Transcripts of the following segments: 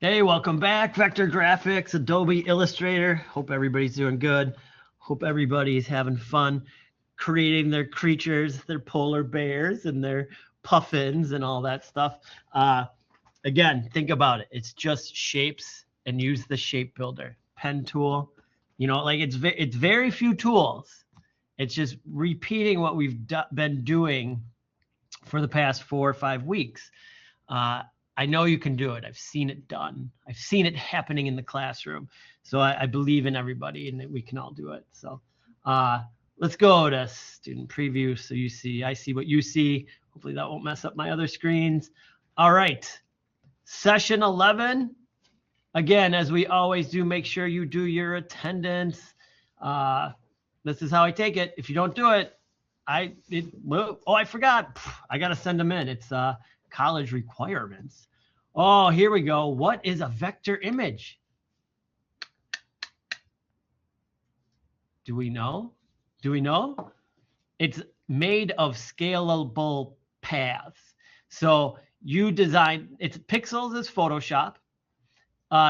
Hey, welcome back. Vector Graphics, Adobe Illustrator. Hope everybody's doing good. Hope everybody's having fun creating their creatures, their polar bears and their puffins and all that stuff. Again, think about it. It's just shapes and use the shape builder. Pen tool, like it's very few tools. It's just repeating what we've been doing for the past 4 or 5 weeks. I know you can do it. I've seen it done. I've seen it happening in the classroom. So I believe in everybody and that we can all do it. So let's go to student preview. So I see what you see. Hopefully that won't mess up my other screens. All right. Session 11. Again, as we always do, make sure you do your attendance. This is how I take it. If you don't do it, I forgot. I got to send them in. It's college requirements. Oh, here we go. What is a vector image? Do we know? It's made of scalable paths. So you design, it's pixels is Photoshop.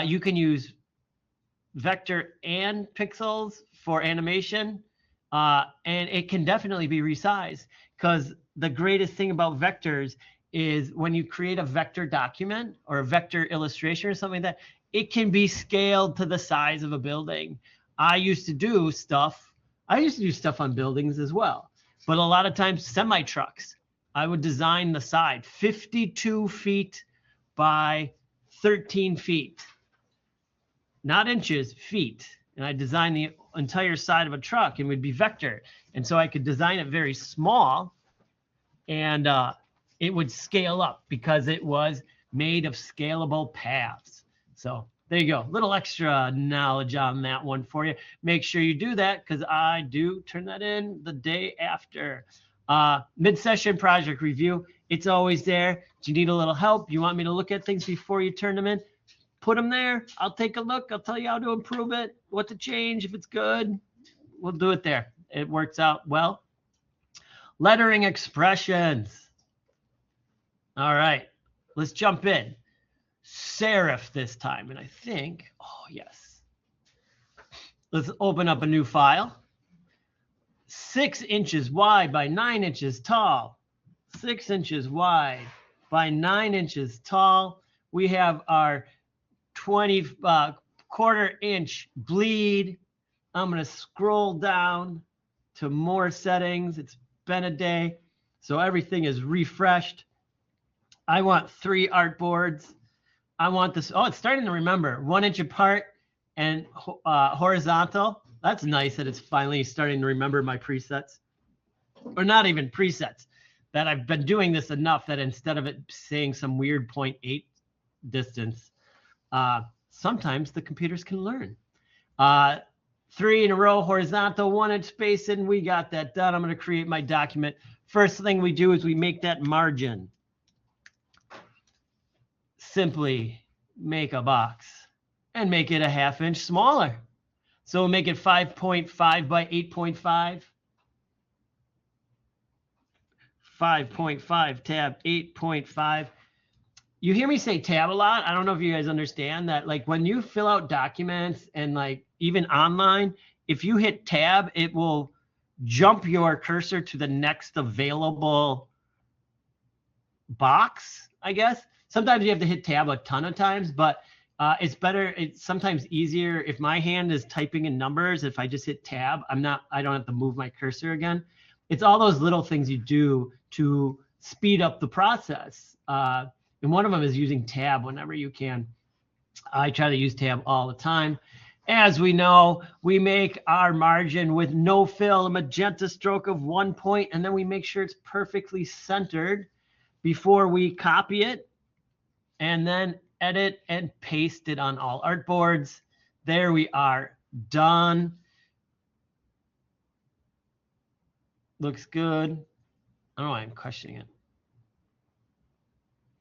You can use vector and pixels for animation. And it can definitely be resized, because the greatest thing about vectors is when you create a vector document or a vector illustration or something like that, it can be scaled to the size of a building. I used to do stuff on buildings as well, but a lot of times semi-trucks, I would design the side 52 feet by 13 feet, not inches, feet. And I designed the entire side of a truck and would be vector. And so I could design it very small, and it would scale up because it was made of scalable paths. So there you go. Little extra knowledge on that one for you. Make sure you do that, because I do turn that in the day after. Mid-session project review. It's always there. Do you need a little help? You want me to look at things before you turn them in? Put them there. I'll take a look. I'll tell you how to improve it, what to change. If it's good, we'll do it there. It works out well. Lettering expressions. All right, let's jump in. Serif this time, and I think, oh yes. Let's open up a new file. 6 inches wide by 9 inches tall. 6 inches wide by 9 inches tall. We have our 20 quarter-inch bleed. I'm going to scroll down to more settings. It's been a day, so everything is refreshed. I want 3 artboards. I want this. Oh, it's starting to remember. 1 inch apart and horizontal. That's nice that it's finally starting to remember my presets. Or not even presets. That I've been doing this enough that instead of it saying some weird 0.8 distance, sometimes the computers can learn. 3 in a row, horizontal, 1 inch spacing. We got that done. I'm going to create my document. First thing we do is we make that margin. Simply make a box and make it a 1/2 inch smaller. So we'll make it 5.5 by 8.5. 5.5 tab 8.5. You hear me say tab a lot. I don't know if you guys understand that. Like when you fill out documents and like even online, if you hit tab, it will jump your cursor to the next available box, I guess. Sometimes you have to hit tab a ton of times, but it's better. It's sometimes easier if my hand is typing in numbers. If I just hit tab, I don't have to move my cursor again. It's all those little things you do to speed up the process. And one of them is using tab whenever you can. I try to use tab all the time. As we know, we make our margin with no fill, a magenta stroke of 1 point, and then we make sure it's perfectly centered before we copy it. And then edit and paste it on all artboards. There we are, done. Looks good. I don't know why I'm questioning it.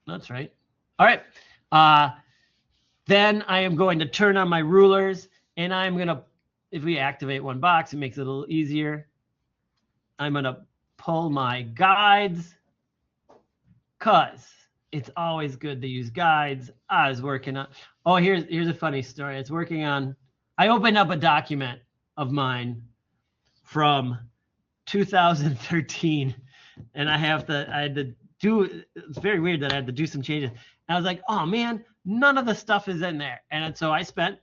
That's right. All right. Then I am going to turn on my rulers, and I'm going to, if we activate one box, it makes it a little easier. I'm going to pull my guides, because it's always good to use guides. I was working on, oh, here's a funny story. I opened up a document of mine from 2013, and it's very weird that I had to do some changes. And I was like, oh man, none of the stuff is in there. And so I spent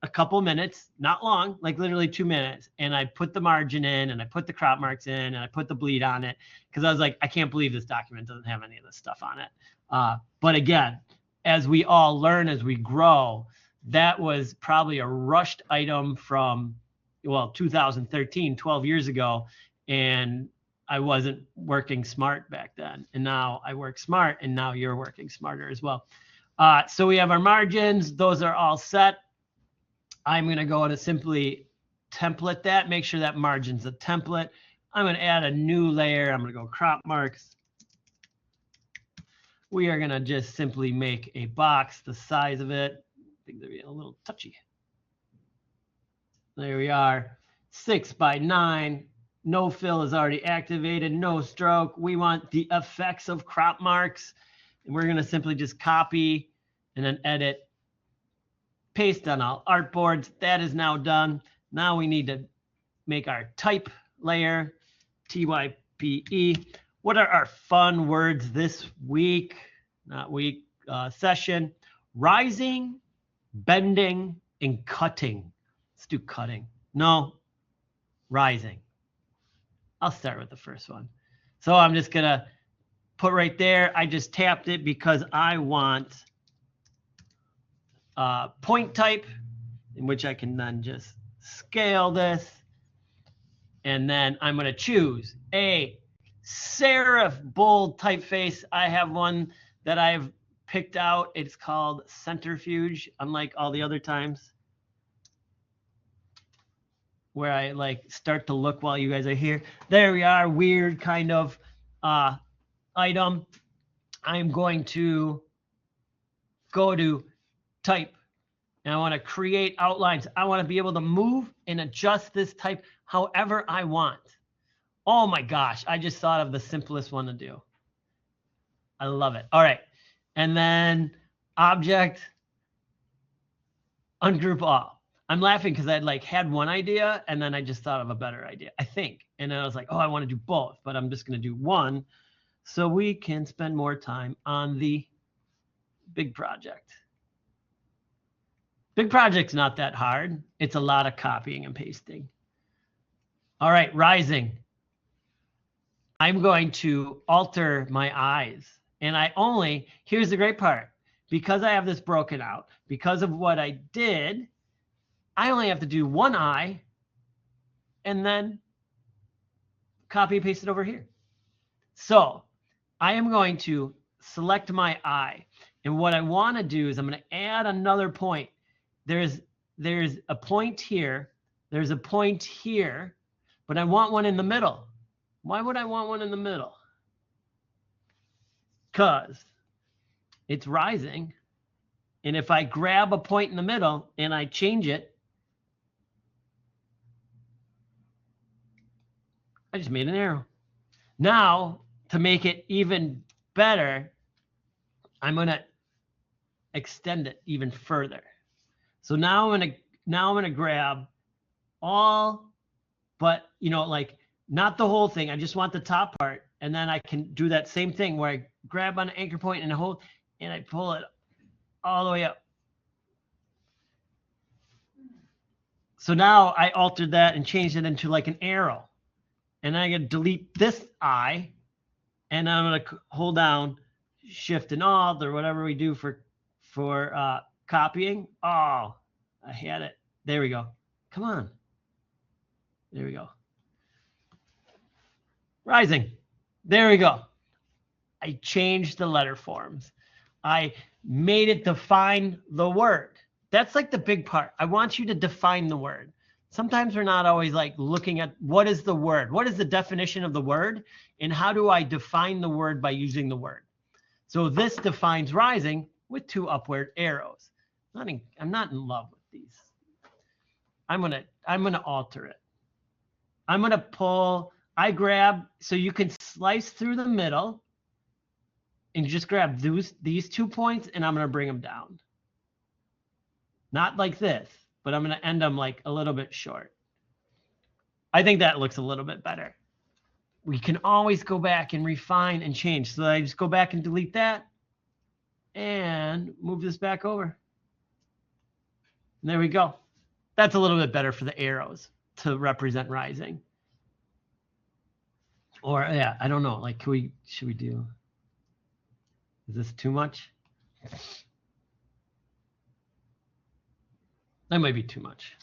a couple minutes, not long, like literally 2 minutes, and I put the margin in, and I put the crop marks in, and I put the bleed on it, because I was like, I can't believe this document doesn't have any of this stuff on it. But again, as we all learn, as we grow, that was probably a rushed item from, 2013, 12 years ago, and I wasn't working smart back then. And now I work smart, and now you're working smarter as well. So we have our margins. Those are all set. I'm going to go to simply template that, make sure that margin's a template. I'm going to add a new layer. I'm going to go crop marks. We are going to just simply make a box the size of it. I think they're being a little touchy. There we are, 6 by 9. No fill is already activated, no stroke. We want the effects of crop marks. And we're going to simply just copy and then edit. Paste on all artboards. That is now done. Now we need to make our type layer, TYPE. What are our fun words this week? Session. Rising, bending, and cutting. Let's do cutting. No, rising. I'll start with the first one. So I'm just going to put right there. I just tapped it because I want point type, in which I can then just scale this. And then I'm going to choose a serif bold typeface. I have one that I've picked out. It's called Centrifuge, unlike all the other times where I like start to look while you guys are here. There we are, weird kind of item. I'm going to go to type, and I want to create outlines. I want to be able to move and adjust this type however I want. Oh my gosh, I just thought of the simplest one to do. I love it. All right, and then object, ungroup all. I'm laughing because I'd like had one idea and then I just thought of a better idea, I think. And then I was like, oh, I want to do both, but I'm just going to do one so we can spend more time on the big project. Big project's not that hard. It's a lot of copying and pasting. All right, rising. I'm going to alter my eyes. And here's the great part. Because I have this broken out, because of what I did, I only have to do one eye and then copy and paste it over here. So I am going to select my eye. And what I want to do is I'm going to add another point. There's a point here. There's a point here, but I want one in the middle. Why would I want one in the middle? Because it's rising. And if I grab a point in the middle and I change it, I just made an arrow. Now, to make it even better, I'm going to extend it even further. So now I'm going to grab all, but like not the whole thing. I just want the top part, and then I can do that same thing where I grab on an anchor point and hold, and I pull it all the way up. So now I altered that and changed it into like an arrow. And I'm going to delete this eye, and I'm going to hold down Shift and Alt or whatever we do for copying. Oh, I had it. There we go. Come on. There we go. Rising. There we go. I changed the letter forms. I made it define the word. That's like the big part. I want you to define the word. Sometimes we're not always like looking at what is the word? What is the definition of the word? And how do I define the word by using the word? So this defines rising with 2 upward arrows. I'm not in love with these. I'm gonna alter it. I'm gonna pull, I grab, so you can slice through the middle. and you just grab these 2 points, and I'm going to bring them down. Not like this, but I'm going to end them like a little bit short. I think that looks a little bit better. We can always go back and refine and change. So I just go back and delete that and move this back over. And there we go. That's a little bit better for the arrows to represent rising. Or yeah, I don't know. Like, should we do? Is this too much? That might be too much.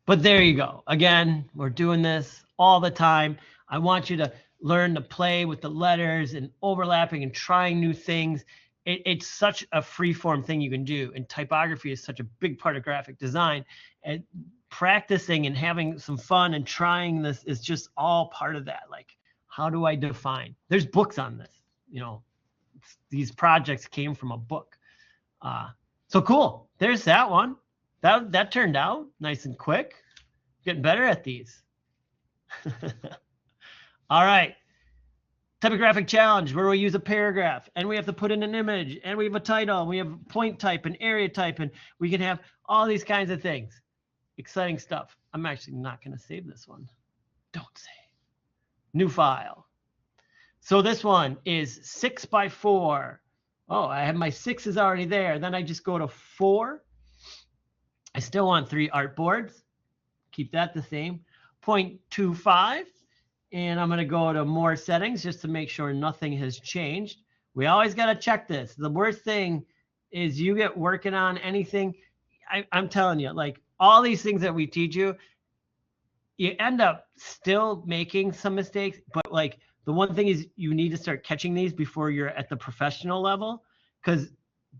But there you go. Again, we're doing this all the time. I want you to learn to play with the letters and overlapping and trying new things. It's such a free-form thing you can do. And typography is such a big part of graphic design. And practicing and having some fun and trying this is just all part of that. Like, how do I define? There's books on this. You know, these projects came from a book. So cool. There's that one. That turned out nice and quick. Getting better at these. All right. Typographic challenge where we use a paragraph and we have to put in an image and we have a title and we have point type and area type and we can have all these kinds of things. Exciting stuff. I'm actually not going to save this one. Don't save. New file. So this one is 6x4. Oh, I have my 6 is already there. Then I just go to 4. I still want 3 artboards. Keep that the same. 0.25. And I'm going to go to more settings just to make sure nothing has changed. We always got to check this. The worst thing is you get working on anything. I'm telling you, like all these things that we teach you, you end up still making some mistakes. But like the one thing is you need to start catching these before you're at the professional level, because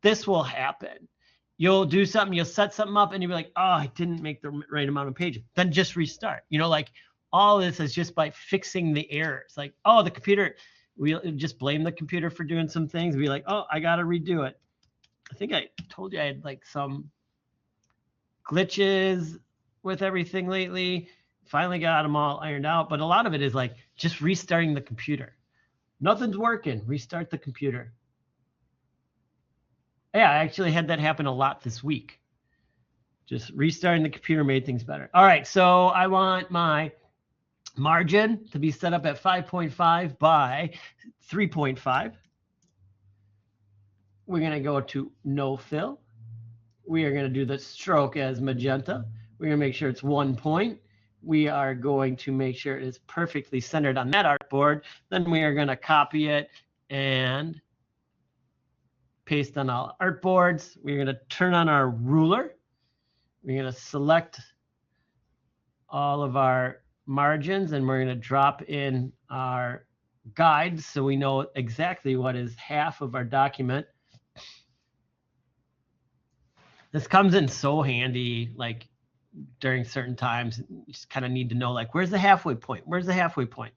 this will happen. You'll do something, you'll set something up and you'll be like, oh, I didn't make the right amount of pages. Then just restart. You know, like all this is just by fixing the errors. Like, oh, the computer, we'll just blame the computer for doing some things. Be like, oh, I got to redo it. I think I told you I had like some glitches with everything lately. Finally got them all ironed out. But a lot of it is like just restarting the computer. Nothing's working. Restart the computer. Yeah, I actually had that happen a lot this week. Just restarting the computer made things better. All right, so I want my margin to be set up at 5.5 by 3.5. We're going to go to no fill. We are going to do the stroke as magenta. We're going to make sure it's 1 point. We are going to make sure it is perfectly centered on that artboard. Then we are going to copy it and paste on all artboards. We're going to turn on our ruler. We're going to select all of our margins and we're going to drop in our guides so we know exactly what is half of our document. This comes in so handy, like during certain times. You just kind of need to know, like, where's the halfway point? Where's the halfway point?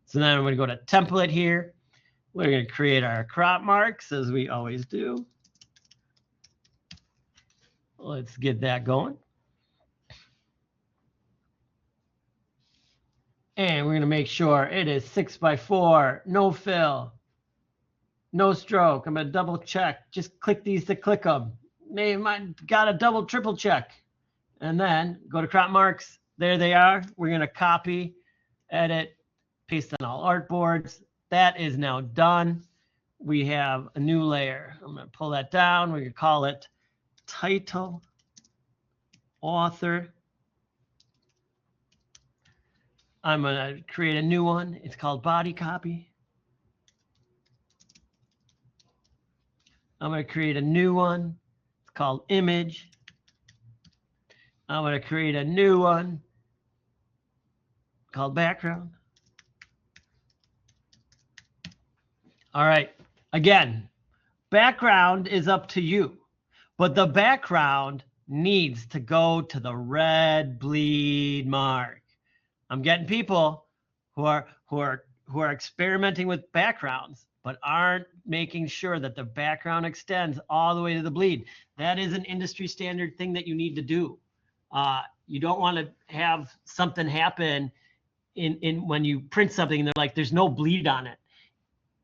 So then I'm going to go to template here. We're going to create our crop marks as we always do. Let's get that going. And we're going to make sure it is 6x4, no fill, no stroke. I'm going to double check. Just click these to click them. They might got a double, triple check. And then go to crop marks. There they are. We're going to copy, edit, paste on all artboards. That is now done. We have a new layer. I'm going to pull that down. We're going to call it title, author. I'm going to create a new one. It's called body copy. I'm going to create a new one. It's called image. I'm going to create a new one called background. All right. Again, background is up to you, but the background needs to go to the red bleed mark. I'm getting people who are experimenting with backgrounds, but aren't making sure that the background extends all the way to the bleed. That is an industry standard thing that you need to do. You don't want to have something happen in when you print something and they're like, there's no bleed on it.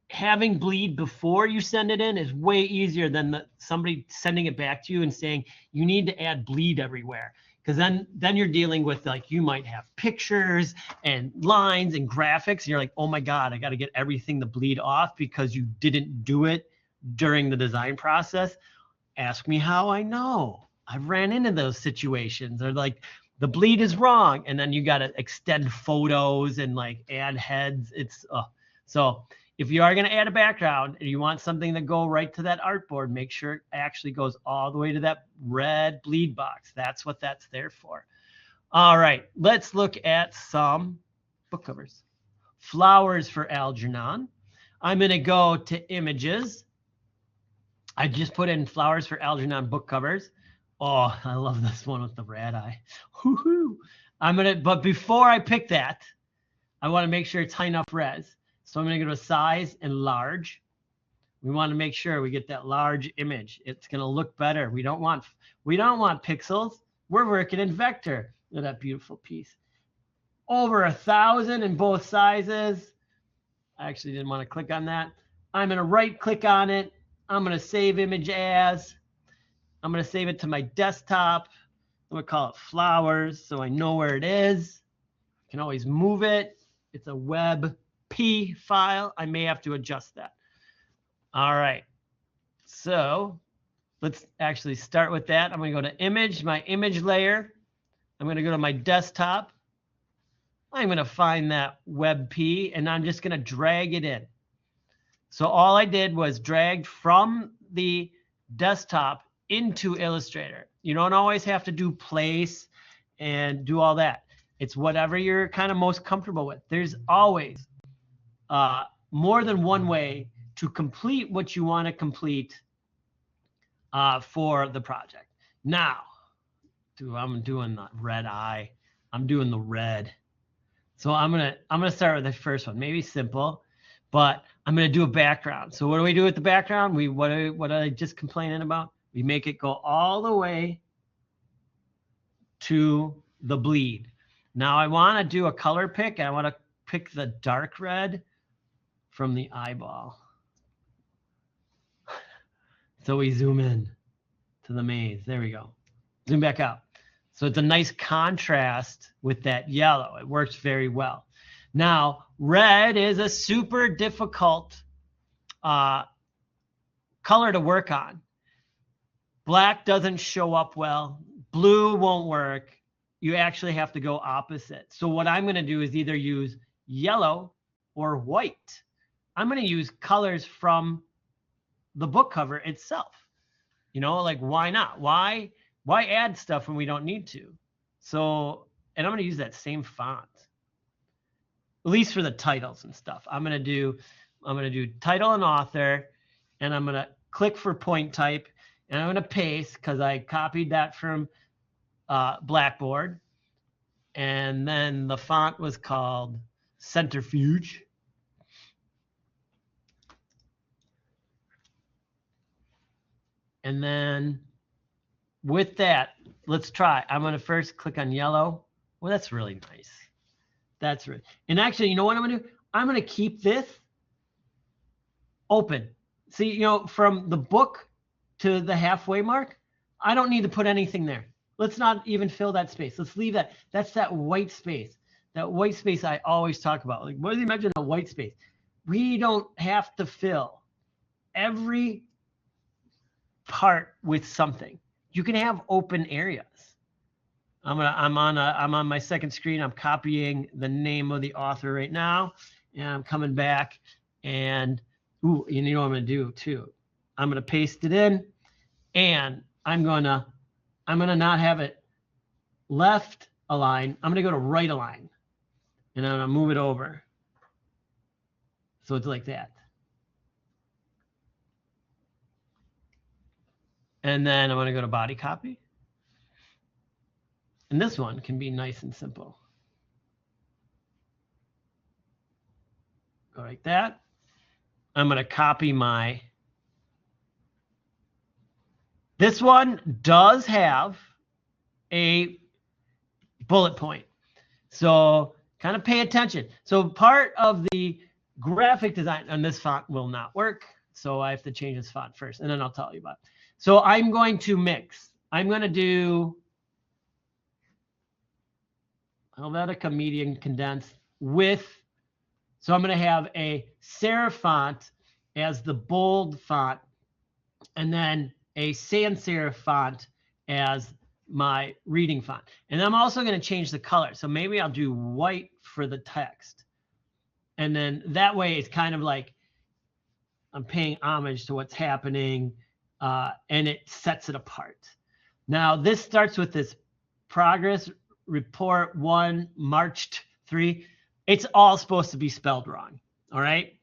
having bleed before you send it in is way easier than somebody sending it back to you and saying you need to add bleed everywhere. Because then you're dealing with, like, you might have pictures and lines and graphics, and you're like, oh my God, I got to get everything to bleed off because you didn't do it during the design process. Ask me how I know. I've ran into those situations. Or like the bleed is wrong, and then you got to extend photos and like add heads. So if you are going to add a background and you want something to go right to that artboard, make sure it actually goes all the way to that red bleed box. That's what that's there for. All right, let's look at some book covers. Flowers for Algernon. I'm going to go to images. I just put in flowers for Algernon book covers. Oh, I love this one with the rat eye. Woohoo! But before I pick that, I want to make sure it's high enough res. So I'm going to go to size and large. We want to make sure we get that large image. It's going to look better. We don't want pixels. We're working in vector. Look at that beautiful piece. Over 1,000 in both sizes. I actually didn't want to click on that. I'm going to right click on it. I'm going to save image as. I'm going to save it to my desktop. I'm going to call it flowers so I know where it is. I can always move it. It's a WebP file. I may have to adjust that. All right. So let's actually start with that. I'm going to go to image, my image layer. I'm going to go to my desktop. I'm going to find that WebP, and I'm just going to drag it in. So all I did was dragged from the desktop into Illustrator. You don't always have to do place and do all that. It's whatever you're kind of most comfortable with. There's always more than one way to complete what you want to complete for the project. Now, I'm doing the red eye. I'm doing the red. So I'm gonna start with the first one. Maybe simple, but I'm gonna do a background. So what do we do with the background? What I just complaining about? We make it go all the way to the bleed. Now I want to do a color pick, and I want to pick the dark red from the eyeball. So we zoom in to the maze. There we go. Zoom back out. So it's a nice contrast with that yellow. It works very well. Now, red is a super difficult color to work on. Black doesn't show up well. Blue won't work. You actually have to go opposite. So what I'm going to do is either use yellow or white. I'm going to use colors from the book cover itself. You know, like, why not? Why add stuff when we don't need to? So, and I'm going to use that same font, at least for the titles and stuff. I'm going to do title and author, and I'm going to click for point type, and I'm going to paste because I copied that from Blackboard. And then the font was called Centrifuge. And then with that, let's try. I'm going to first click on yellow. Well, that's really nice. That's right. And actually, you know what I'm going to do? I'm going to keep this open. See, you know, from the book to the halfway mark, I don't need to put anything there. Let's not even fill that space. Let's leave that. That's that white space. That white space I always talk about. Like, what do you imagine a white space? We don't have to fill every part with something. You can have open areas. I'm on my second screen. I'm copying the name of the author right now, and I'm coming back, and ooh, you know what I'm gonna do too? I'm gonna paste it in, and I'm gonna not have it left align. I'm gonna go to right align, and I'm gonna move it over. So it's like that. And then I'm going to go to body copy. And this one can be nice and simple. Go like that. I'm going to copy my. This one does have a bullet point. So kind of pay attention. So part of the graphic design, and this font will not work. So I have to change this font first, and then I'll tell you about it. So I'm going to mix. I'm going to do Helvetica medium condensed with, so I'm going to have a serif font as the bold font, and then a sans serif font as my reading font. And I'm also going to change the color. So maybe I'll do white for the text. And then that way it's kind of like I'm paying homage to what's happening, and it sets it apart. Now, this starts with this progress report 1, March 3. It's all supposed to be spelled wrong, all right?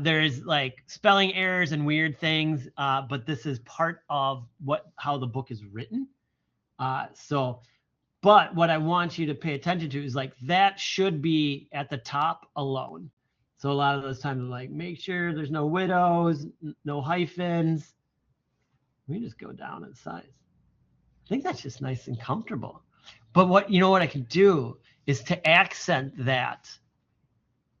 There's like spelling errors and weird things, but this is part of how the book is written. But what I want you to pay attention to is like that should be at the top alone. So a lot of those times I'm like, make sure there's no widows, no hyphens. Let me just go down in size. I think that's just nice and comfortable. But what I can do is to accent that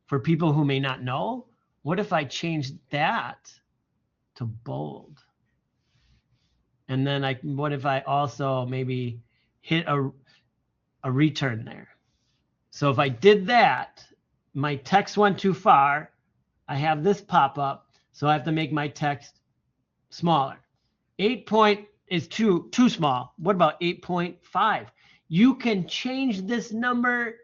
for people who may not know. What if I change that to bold? And then what if I also maybe hit a return there? So if I did that, my text went too far. I have this pop up, so I have to make my text smaller. 8 point is too small. What about 8.5? You can change this number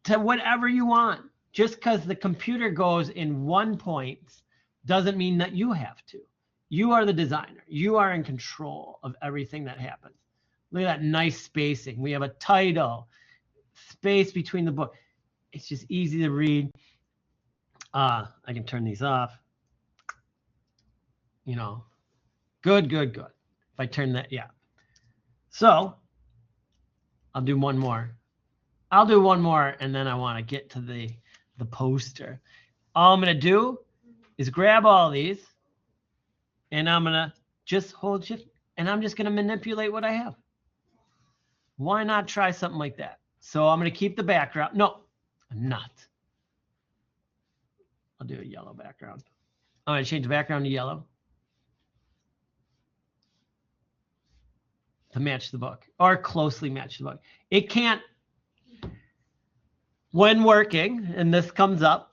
to whatever you want. Just because the computer goes in 1 point doesn't mean that you have to. You are the designer. You are in control of everything that happens. Look at that nice spacing. We have a title, space between the book. It's just easy to read. I can turn these off. Good. If I turn that, yeah. So I'll do one more. And then I want to get to the poster. All I'm going to do is grab all these, and I'm going to just hold shift, and I'm just going to manipulate what I have. Why not try something like that? So I'm going to keep the background. No, I'm not. I'll do a yellow background. I'm going to change the background to yellow to match the book, or closely match the book. It can't, when working, and this comes up,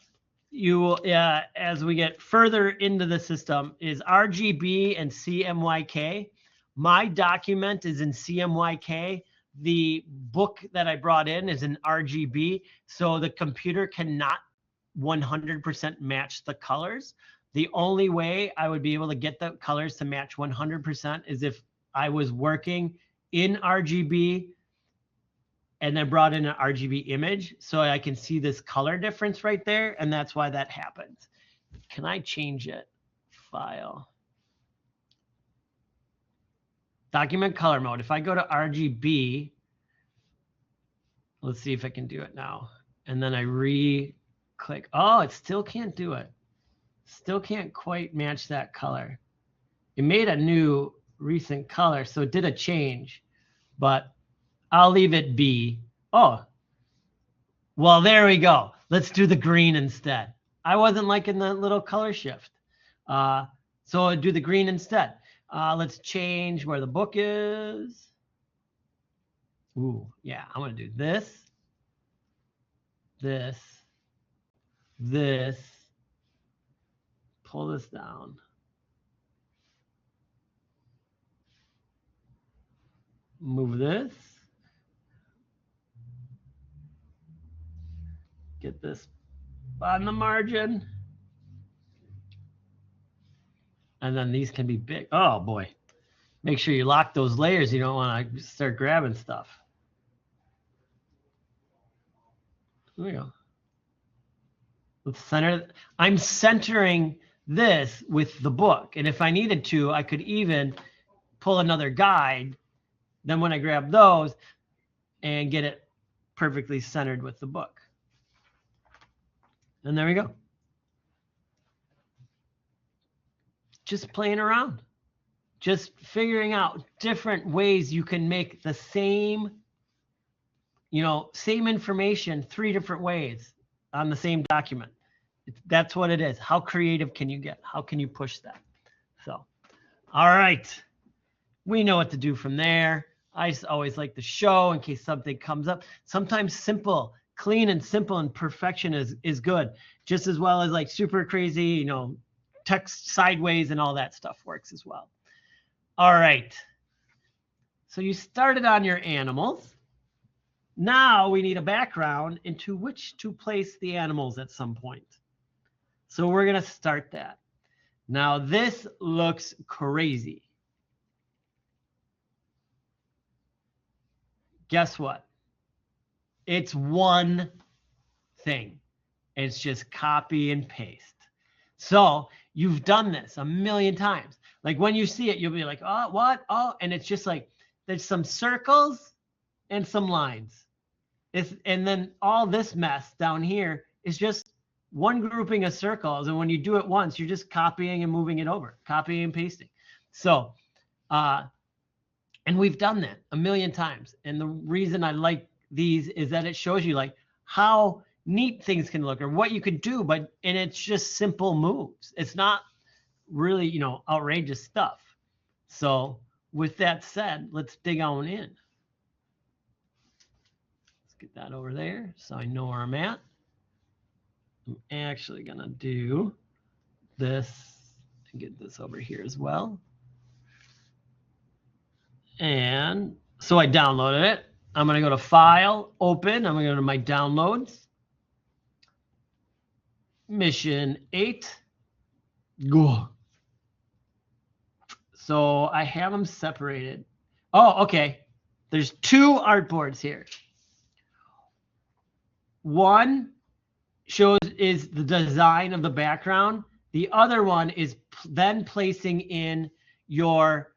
as we get further into the system, is RGB and CMYK. My document is in CMYK. The book that I brought in is in RGB, so the computer cannot 100% match the colors. The only way I would be able to get the colors to match 100% is if I was working in RGB and then brought in an RGB image, so I can see this color difference right there, and that's why that happens. Can I change it? File. Document color mode. If I go to RGB, let's see if I can do it now. And then I re-click. Oh, it still can't do it. Still can't quite match that color. It made a new recent color, so it did a change, but I'll leave it be. Oh, well, there we go. Let's do the green instead. I wasn't liking the little color shift. So I'll do the green instead. Let's change where the book is. Ooh, yeah, I'm going to do this, this, pull this down. Move this. Get this on the margin. And then these can be big. Oh boy. Make sure you lock those layers. You don't want to start grabbing stuff. There we go. Let's center. I'm centering this with the book. And if I needed to, I could even pull another guide. Then when I grab those and get it perfectly centered with the book. And there we go. Just playing around. Just figuring out different ways you can make the same, same information 3 different ways on the same document. That's what it is. How creative can you get? How can you push that? So, all right. We know what to do from there. I just always like to show in case something comes up. Sometimes simple, clean and simple and perfection is good. Just as well as like super crazy, you know, text sideways and all that stuff works as well. All right. So you started on your animals. Now we need a background into which to place the animals at some point. So we're going to start that. Now this looks crazy. Guess what? It's one thing. It's just copy and paste. So you've done this a million times. Like when you see it, you'll be like, oh, what? Oh, and it's just like, there's some circles and some lines. And then all this mess down here is just one grouping of circles. And when you do it once, you're just copying and moving it over, copying and pasting. So, and we've done that a million times. And the reason I like these is that it shows you like how neat things can look or what you could do, and it's just simple moves. It's not really, you know, outrageous stuff. So with that said, let's dig on in. Let's get that over there so I know where I'm at. I'm actually gonna do this and get this over here as well. And so I downloaded it. I'm going to go to File, Open. I'm going to go to my downloads. Mission 8. Go. So I have them separated. Oh, okay. There's two artboards here. One is the design of the background. The other one is then placing in your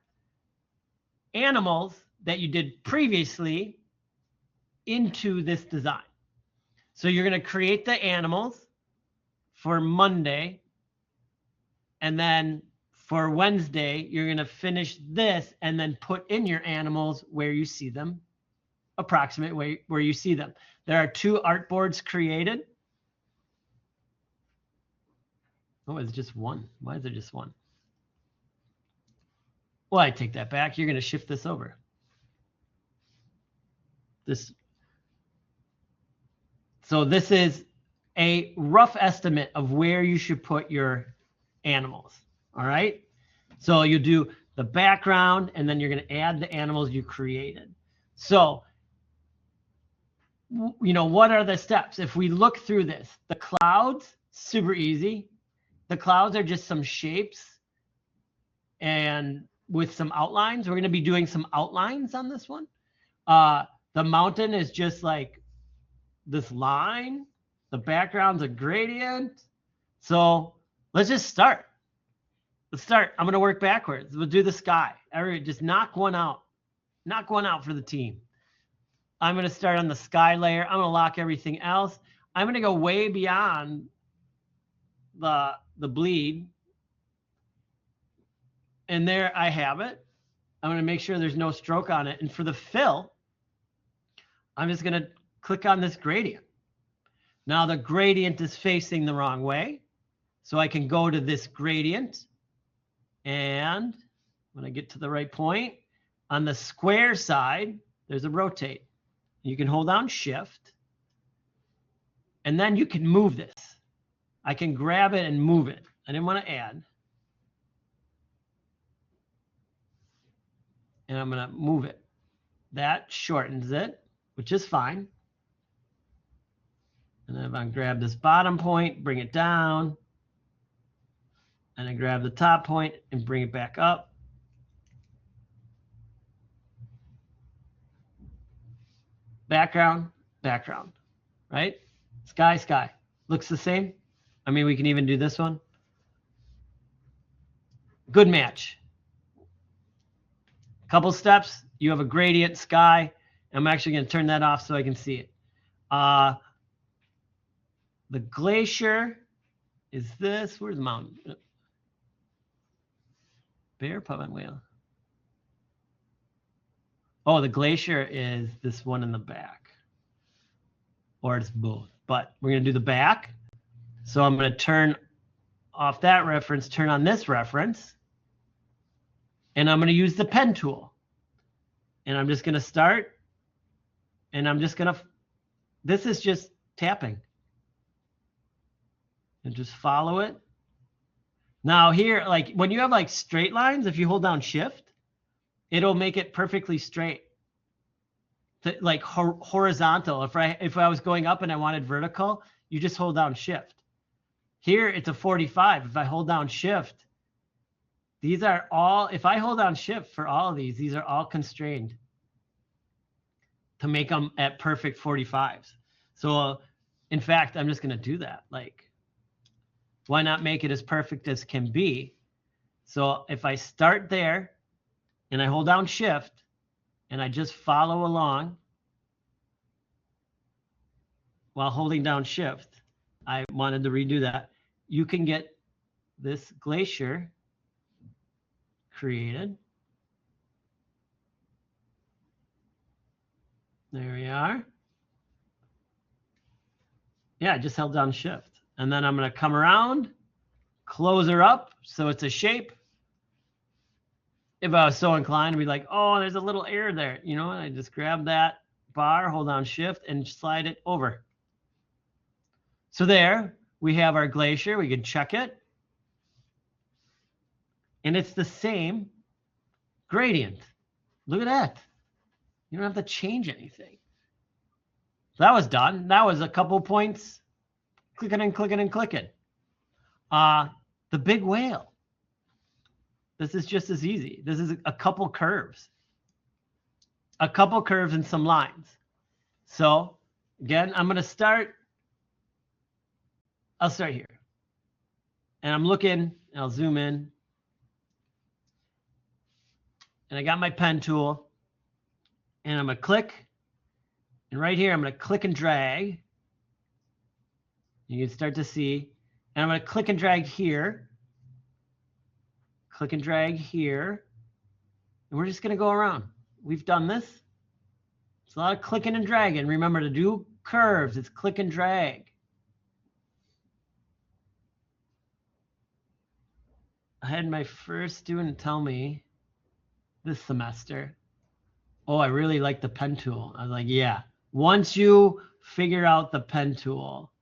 animals that you did previously into this design. So you're going to create the animals for Monday, and then for Wednesday, you're going to finish this and then put in your animals where you see them, approximate where you see them. There are two artboards created. Oh, it's just one. Why is there just one? Well, I take that back. You're going to shift this over. So this is a rough estimate of where you should put your animals. All right. So you do the background, and then you're going to add the animals you created. So, you know, what are the steps? If we look through this, the clouds, super easy. The clouds are just some shapes and with some outlines. We're going to be doing some outlines on this one. The mountain is just like this line. The background's a gradient. So let's just start. Let's start. I'm going to work backwards. We'll do the sky. Just knock one out. Knock one out for the team. I'm going to start on the sky layer. I'm going to lock everything else. I'm going to go way beyond the bleed. And there I have it. I'm going to make sure there's no stroke on it. And for the fill, I'm just going to click on this gradient. Now the gradient is facing the wrong way. So I can go to this gradient. And when I get to the right point, on the square side, there's a rotate. You can hold down Shift. And then you can move this. I can grab it and move it. I didn't want to add. And I'm going to move it. That shortens it, which is fine. And then if I grab this bottom point, bring it down, and then grab the top point and bring it back up. Background, background, right? Sky, sky. Looks the same. I mean, we can even do this one. Good match. Couple steps, you have a gradient sky. I'm actually going to turn that off so I can see it. The glacier is this. Where's the mountain? Bear, puppet, whale. Oh, the glacier is this one in the back. Or it's both. But we're going to do the back. So I'm going to turn off that reference, turn on this reference, and I'm going to use the pen tool. And I'm just going to start, and I'm just going to, this is just tapping. And just follow it. Now here, like when you have like straight lines, if you hold down shift, it'll make it perfectly straight. Like horizontal. If I was going up and I wanted vertical, you just hold down shift. Here it's a 45. If I hold down shift, these are all, if I hold down shift for all of these are all constrained to make them at perfect 45s. So in fact, I'm just going to do that. Like, why not make it as perfect as can be? So if I start there and I hold down shift and I just follow along while holding down shift, I wanted to redo that. You can get this glacier created. There we are. Yeah, I just held down shift. And then I'm going to come around, close her up so it's a shape. If I was so inclined to be like, oh, there's a little error there, you know, and I just grab that bar, hold down shift, and slide it over. So there we have our glacier. We can check it. And it's the same gradient. Look at that. You don't have to change anything. So that was done. That was a couple points. Clicking and clicking and clicking. The big whale. This is just as easy. This is a couple curves. A couple curves and some lines. So again, I'm going to start. I'll start here. And I'm looking, I'll zoom in. And I got my pen tool. And I'm going to click. And right here, I'm going to click and drag. You can start to see. And I'm going to click and drag here. Click and drag here. And we're just going to go around. We've done this. It's a lot of clicking and dragging. Remember to do curves. It's click and drag. I had my first student tell me this semester, oh, I really like the pen tool. I was like, yeah. Once you figure out the pen tool,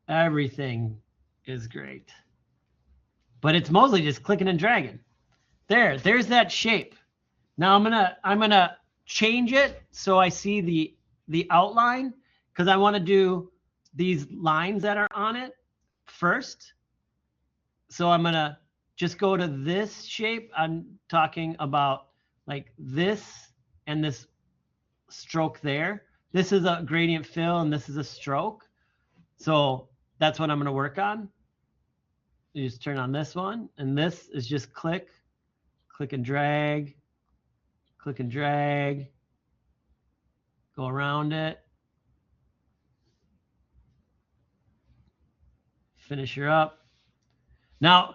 everything is great. But it's mostly just clicking and dragging. There's that shape. Now I'm gonna change it so I see the outline, because I want to do these lines that are on it first. So I'm gonna just go to this shape. I'm talking about like this and this stroke there. This is a gradient fill and this is a stroke. So that's what I'm going to work on. You just turn on this one, and this is just click and drag, click and drag, go around it, finish her up. Now,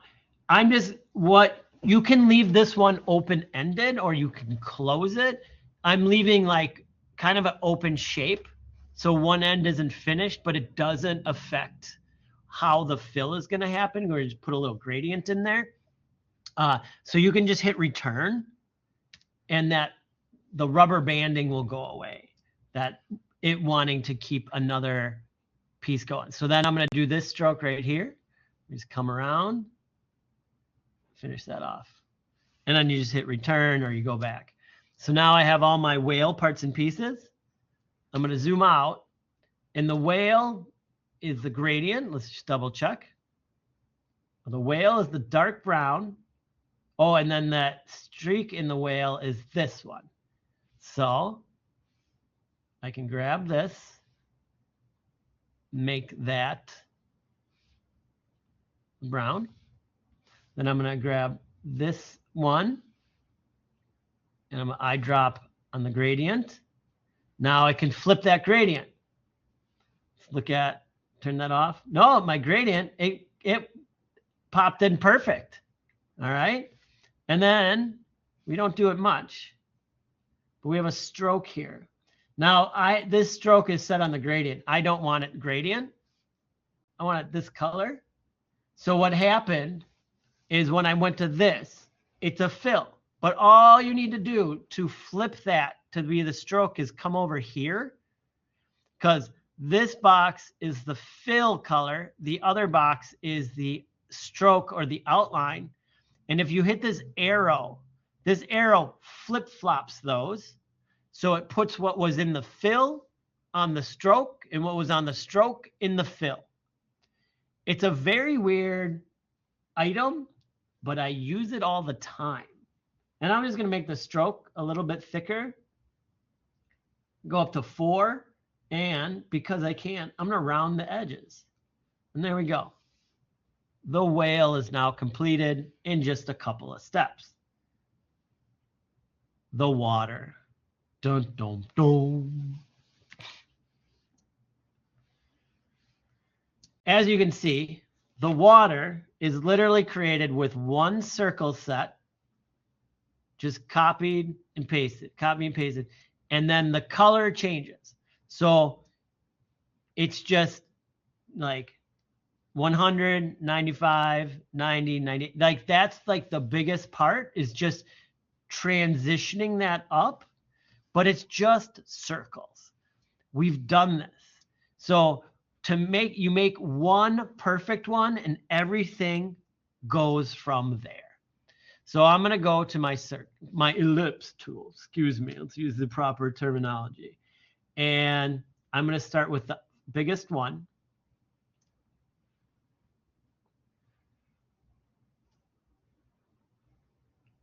you can leave this one open-ended or you can close it. I'm leaving like kind of an open shape. So one end isn't finished, but it doesn't affect how the fill is going to happen. We're going to just put a little gradient in there. So you can just hit return, and that the rubber banding will go away. That it wanting to keep another piece going. So then I'm going to do this stroke right here. Just come around, finish that off. And then you just hit return or you go back. So now I have all my whale parts and pieces. I'm going to zoom out, and the whale is the gradient. Let's just double check. The whale is the dark brown. Oh, and then that streak in the whale is this one. So I can grab this, make that brown. Then I'm going to grab this one, and I'm going to eyedrop on the gradient. Now I can flip that gradient. Let's look at, turn that off. No, my gradient, it popped in perfect. All right. And then we don't do it much, but we have a stroke here. Now this stroke is set on the gradient. I don't want it gradient. I want it this color. So what happened is when I went to this, it's a fill. But all you need to do to flip that to be the stroke is come over here, because this box is the fill color. The other box is the stroke or the outline. And if you hit this arrow flip-flops those. So it puts what was in the fill on the stroke and what was on the stroke in the fill. It's a very weird item, but I use it all the time. And I'm just going to make the stroke a little bit thicker. Go up to 4. And because I can, I'm going to round the edges. And there we go. The whale is now completed in just a couple of steps. The water. Dun, dun, dun. As you can see, the water is literally created with one circle set. Just copied and pasted, copied and pasted. And then the color changes. So it's just like 100, 95, 90, 90. Like that's like the biggest part is just transitioning that up, but it's just circles. We've done this. So you make one perfect one and everything goes from there. So I'm going to go to my ellipse tool. Excuse me. Let's use the proper terminology. And I'm going to start with the biggest one.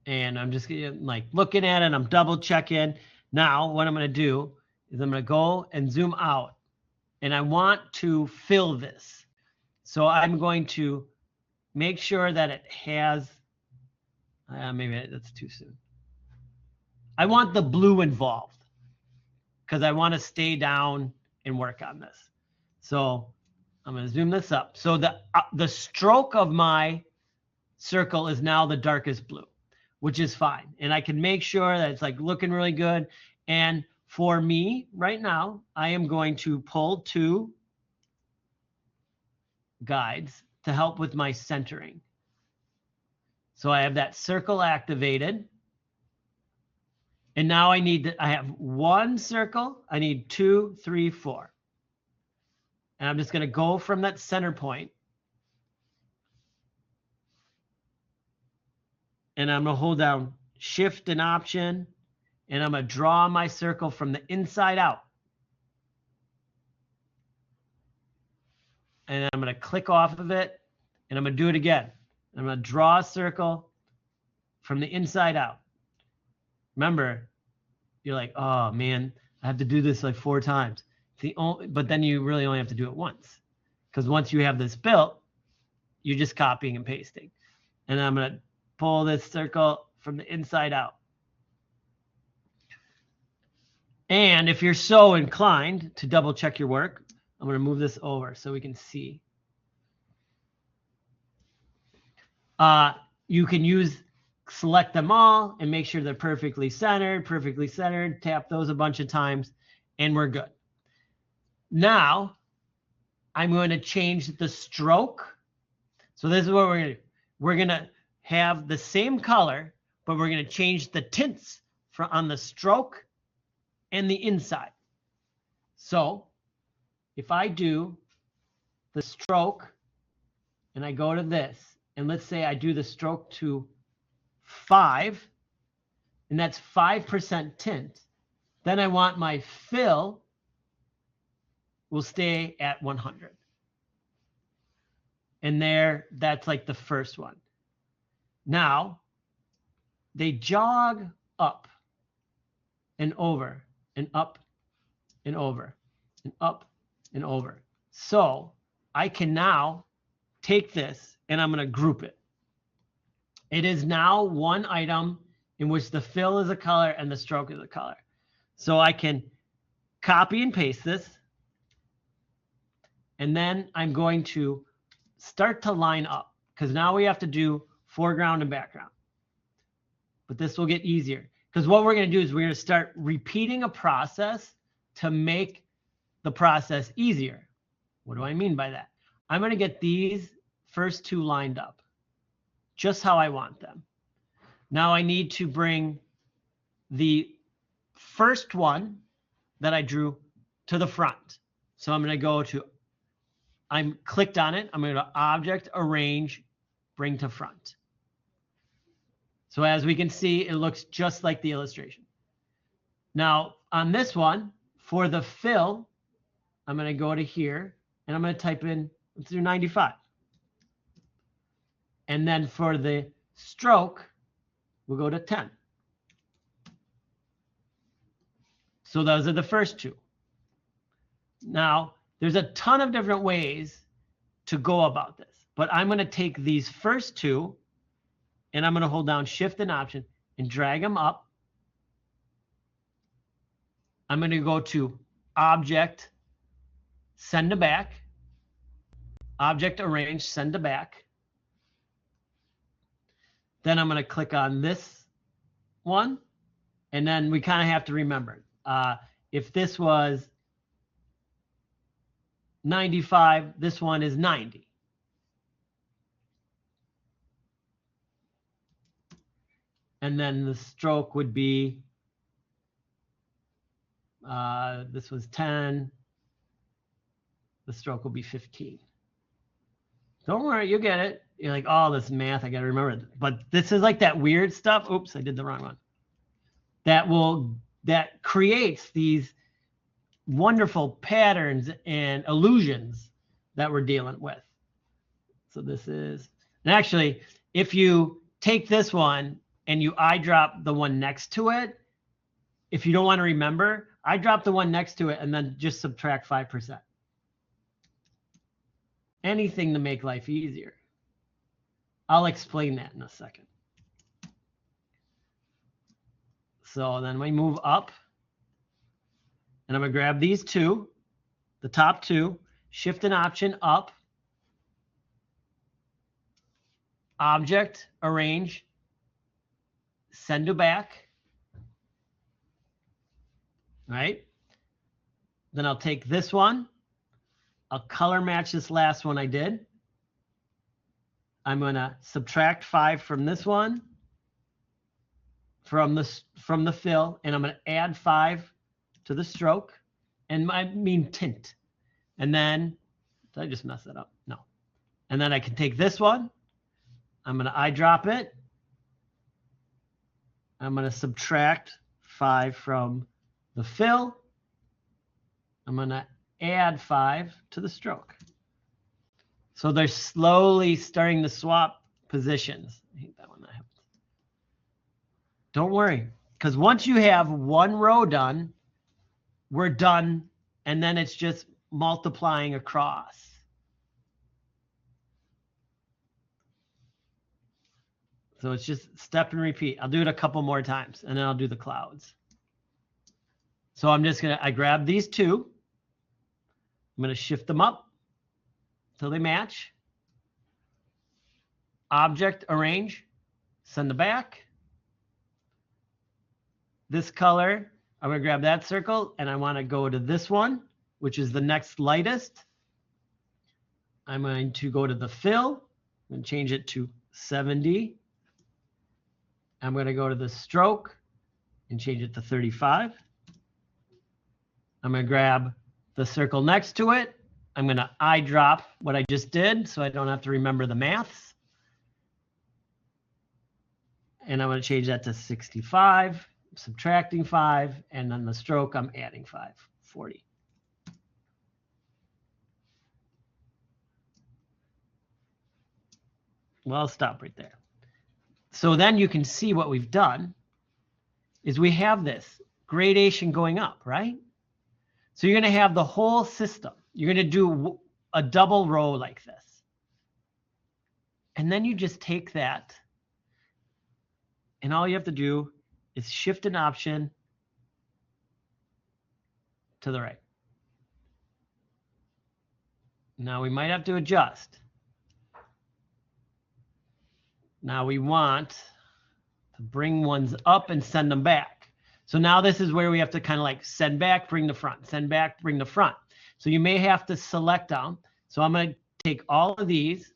And I'm just like looking at it. I'm double checking. Now what I'm going to do is I'm going to go and zoom out. And I want to fill this. So I'm going to make sure that it has, maybe that's too soon. I want the blue involved because I want to stay down and work on this. So I'm going to zoom this up. So the stroke of my circle is now the darkest blue, which is fine. And I can make sure that it's like looking really good. And for me right now, I am going to pull 2 guides to help with my centering. So I have that circle activated. And now I have 1 circle. I need 2, 3, 4. And I'm just going to go from that center point. And I'm going to hold down Shift and Option. And I'm going to draw my circle from the inside out. And I'm going to click off of it. And I'm going to do it again. I'm going to draw a circle from the inside out. Remember, you're like, oh man, I have to do this like 4 times. But then you really only have to do it once. Because once you have this built, you're just copying and pasting. And I'm going to pull this circle from the inside out. And if you're so inclined to double check your work, I'm going to move this over so we can see. You can select them all and make sure they're perfectly centered, tap those a bunch of times, and we're good. Now, I'm going to change the stroke. So this is what we're going to do. We're going to have the same color, but we're going to change the tints on the stroke and the inside. So if I do the stroke and I go to this, and let's say I do the stroke to 5, and that's 5% tint, then I want my fill will stay at 100. And that's like the first one. Now, they jog up and over and up and over and up and over. So I can now take this and I'm going to group it. It is now one item in which the fill is a color and the stroke is a color. So I can copy and paste this. And then I'm going to start to line up because now we have to do foreground and background. But this will get easier because what we're going to do is we're going to start repeating a process to make the process easier. What do I mean by that? I'm going to get these first two lined up just how I want them. Now I need to bring the first one that I drew to the front. So I'm going to go to, I'm clicked on it. I'm going to go to Object, Arrange, Bring to Front. So as we can see, it looks just like the illustration. Now on this one, for the fill, I'm going to go to here and I'm going to type in, let's do 95. And then for the stroke, we'll go to 10. So those are the first two. Now, there's a ton of different ways to go about this, but I'm going to take these first two and I'm going to hold down Shift and Option and drag them up. I'm going to go to Object, Send to Back, Object, Arrange, Send to Back. Then I'm going to click on this one, and then we kind of have to remember, if this was 95, this one is 90. And then the stroke would be, this was 10, the stroke will be 15. Don't worry, you get it. You're like, oh, this math, I got to remember it. But this is like that weird stuff. Oops, I did the wrong one. That creates these wonderful patterns and illusions that we're dealing with. So this is, and actually, if you take this one and you eyedrop the one next to it, if you don't want to remember, eyedrop the one next to it and then just subtract 5%. Anything to make life easier. I'll explain that in a second. So then we move up, and I'm going to grab these two, the top two, Shift and Option up, Object, Arrange, Send to Back. All right. Then I'll take this one. I'll color match this last one I did. I'm going to subtract 5 from this one, from the fill, and I'm going to add 5 to the stroke, and I mean tint. And then, did I just mess that up? No. And then I can take this one. I'm going to eyedrop it. I'm going to subtract 5 from the fill. I'm going to add 5 to the stroke. So they're slowly starting to swap positions. I hate that one. Don't worry, because once you have one row done, we're done, and then it's just multiplying across. So it's just step and repeat. I'll do it a couple more times, and then I'll do the clouds. So I'm just I grab these two. I'm going to shift them up until they match. Object, Arrange, Send to Back. This color, I'm going to grab that circle, and I want to go to this one, which is the next lightest. I'm going to go to the fill and change it to 70. I'm going to go to the stroke and change it to 35. I'm going to grab the circle next to it. I'm going to eyedrop what I just did so I don't have to remember the maths. And I'm going to change that to 65, subtracting 5, and then the stroke, I'm adding 5, 40. Well, I'll stop right there. So then you can see what we've done is we have this gradation going up, right? So you're going to have the whole system. You're going to do a double row like this. And then you just take that, and all you have to do is shift an option to the right. Now we might have to adjust. Now we want to bring ones up and send them back. So now this is where we have to kind of like send back, bring the front, send back, bring the front. So you may have to select them. So I'm going to take all of these,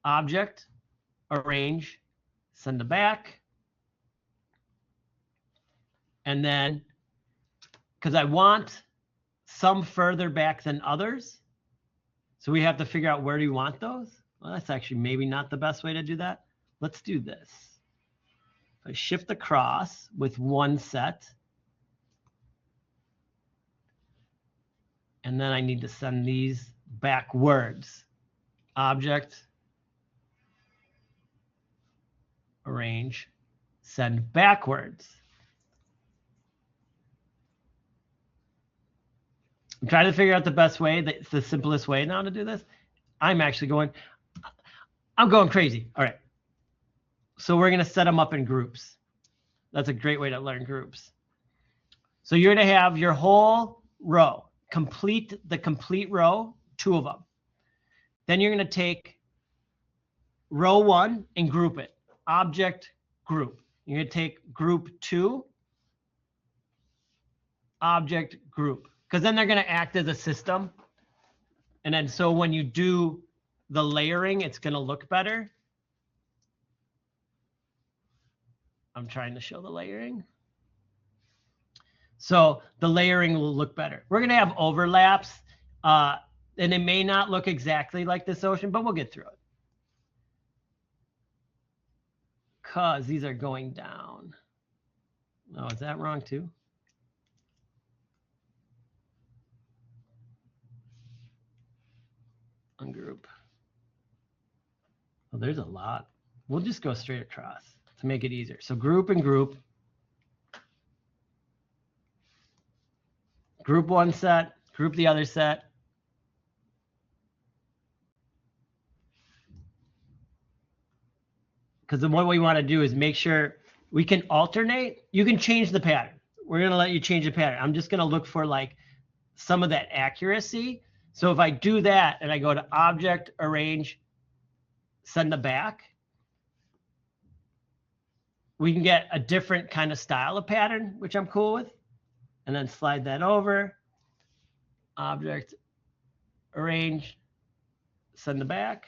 object, arrange, send to back. And then, because I want some further back than others, so we have to figure out where do you want those. Well, that's actually maybe not the best way to do that. Let's do this. I shift across with one set. And then I need to send these backwards. Object, arrange, send backwards. I'm trying to figure out the best way, the simplest way now to do this. I'm going crazy. All right. So we're going to set them up in groups. That's a great way to learn groups. So you're going to have your whole row, the complete row, 2 of them. Then you're going to take row 1 and group it. Object, group. You're going to take group 2, object, group. Because then they're going to act as a system. And then so when you do the layering, it's going to look better. I'm trying to show the layering. So the layering will look better. We're going to have overlaps, and it may not look exactly like this ocean, but we'll get through it. Because these are going down. Oh, is that wrong too? Ungroup. Well, there's a lot. We'll just go straight across to make it easier. So group and group. Group 1 set, group the other set. Because what we want to do is make sure we can alternate. You can change the pattern. We're going to let you change the pattern. I'm just going to look for like some of that accuracy. So if I do that and I go to object, arrange, send the back, we can get a different kind of style of pattern, which I'm cool with. And then slide that over, object, arrange, send the back.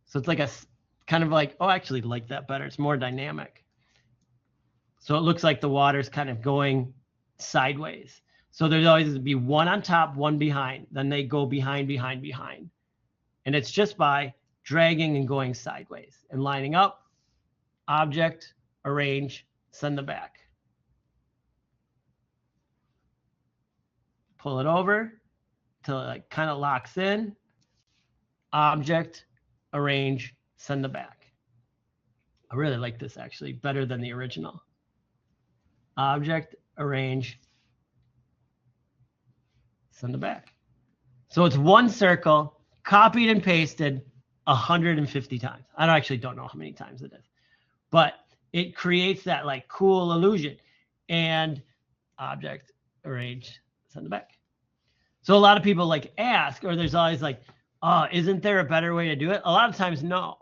So it's like a kind of like, oh, I actually like that better. It's more dynamic. So it looks like the water's kind of going sideways. So there's always going to be one on top, one behind. Then they go behind, behind, behind. And it's just by dragging and going sideways and lining up, object, arrange, send the back. Pull it over till it like kind of locks in. Object, arrange, send the back. I really like this actually, better than the original. Object, arrange, send the back. So it's one circle, copied and pasted 150 times. I actually don't know how many times it is, but it creates that like cool illusion. And object, arrange, send it back. So a lot of people like ask, or there's always like, oh, isn't there a better way to do it? A lot of times, no.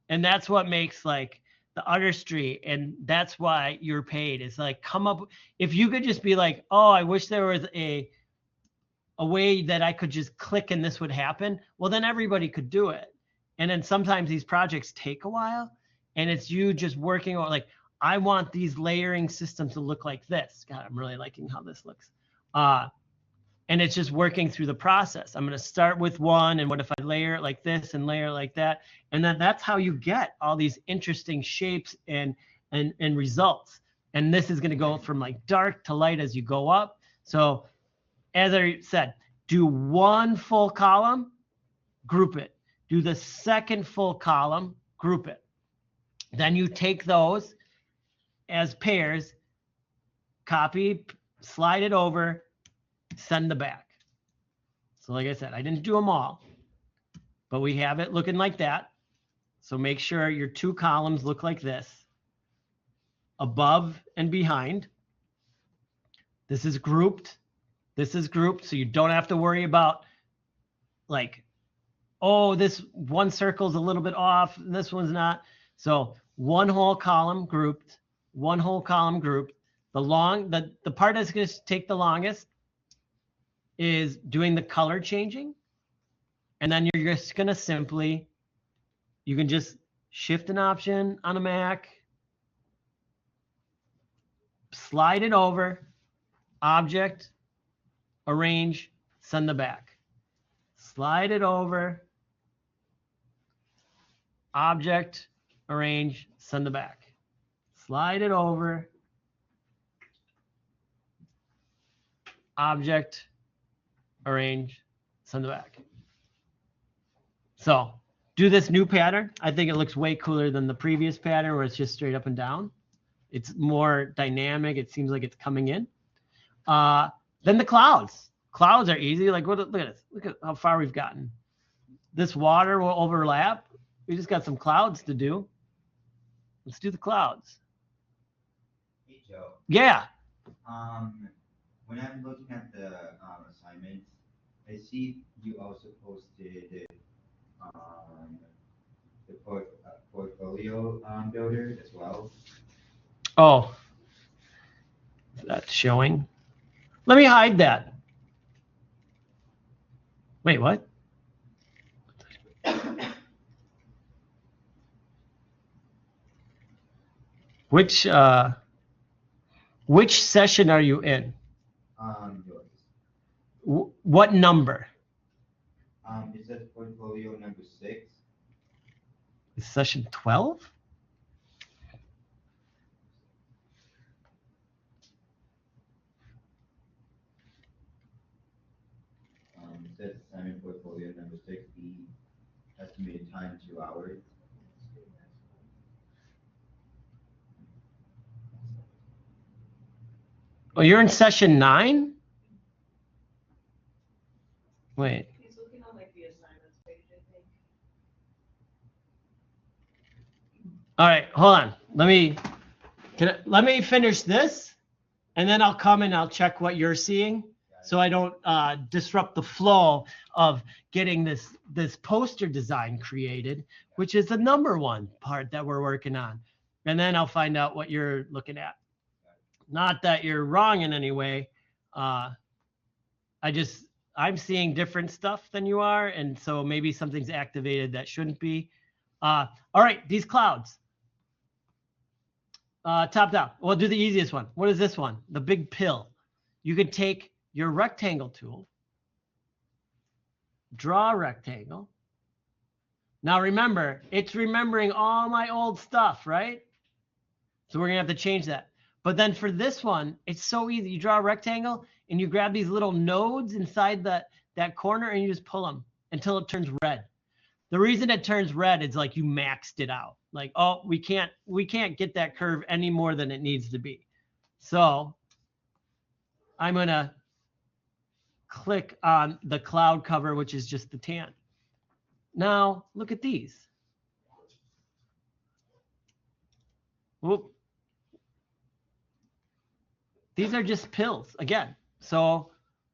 And that's what makes like the artistry, and that's why you're paid. Is like, come up, if you could just be like, oh, I wish there was a way that I could just click and this would happen. Well, then everybody could do it. And then sometimes these projects take a while, and it's you just working on like, I want these layering systems to look like this. God, I'm really liking how this looks. And it's just working through the process. I'm going to start with one, and what if I layer it like this and layer it like that? And then that's how you get all these interesting shapes and results. And this is going to go from like dark to light as you go up. So as I said, do one full column, group it. Do the second full column, group it. Then you take those as pairs, copy, slide it over, send the back. So like I said, I didn't do them all, but we have it looking like that. So make sure your two columns look like this, above and behind. This is grouped. This is grouped, so you don't have to worry about like, oh, this one circle's a little bit off, and this one's not. So one whole column grouped, one whole column grouped. The part that's going to take the longest is doing the color changing. And then you're just going to simply, you can just shift an option on a Mac, slide it over, object, arrange, send to back. Slide it over, object, arrange, send to back. Slide it over, object, arrange, send to back. So do this new pattern. I think it looks way cooler than the previous pattern where it's just straight up and down. It's more dynamic. It seems like it's coming in. Then the clouds. Clouds are easy. Like, look at this. Look at how far we've gotten. This water will overlap. We just got some clouds to do. Let's do the clouds. Hey, Joe. Yeah. When I'm looking at the assignments, I see you also posted the portfolio builder as well. Oh, that's showing. Let me hide that. Wait, what? Which session are you in? Yours. What number? It says portfolio number 6. Is session 12? It says assignment portfolio number 6. The estimated time 2 hours. Oh, you're in session 9? Wait. He's looking on like the assignments page, I think. All right, hold on. Let me finish this, and then I'll come and I'll check what you're seeing, so I don't disrupt the flow of getting this poster design created, which is the number one part that we're working on. And then I'll find out what you're looking at. Not that you're wrong in any way. I'm seeing different stuff than you are, and so maybe something's activated that shouldn't be. All right, these clouds. Top down. We'll do the easiest one. What is this one? The big pill. You could take your rectangle tool, draw a rectangle. Now remember, it's remembering all my old stuff, right? So we're gonna have to change that. But then for this one, it's so easy. You draw a rectangle and you grab these little nodes inside that corner and you just pull them until it turns red. The reason it turns red is like you maxed it out. Like, oh, we can't get that curve any more than it needs to be. So I'm gonna click on the cloud cover, which is just the tan. Now look at these. Whoop. These are just pills again. So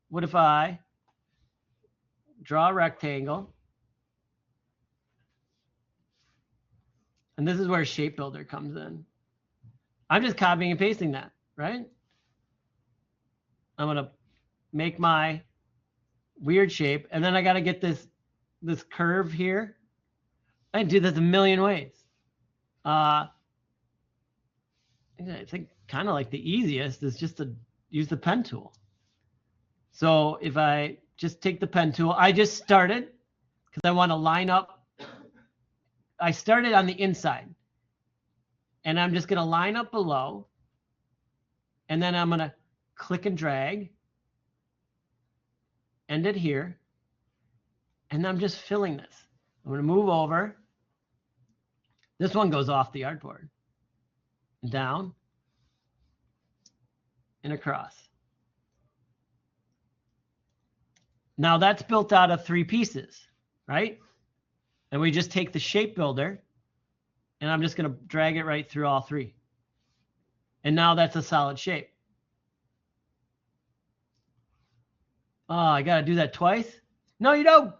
what if I draw a rectangle? And this is where Shape Builder comes in. I'm just copying and pasting that, right? I'm gonna make my weird shape, and then I gotta get this curve here. I can do this a million ways. I think kind of like the easiest is just to use the pen tool. So if I just take the pen tool, I just started because I want to line up. I started on the inside, and I'm just going to line up below, and then I'm going to click and drag, end it here, and I'm just filling this. I'm going to move over. This one goes off the artboard. Down and across. Now that's built out of 3 pieces, right? And we just take the shape builder and I'm just going to drag it right through all 3. And now that's a solid shape. Oh, I got to do that twice? No, you don't.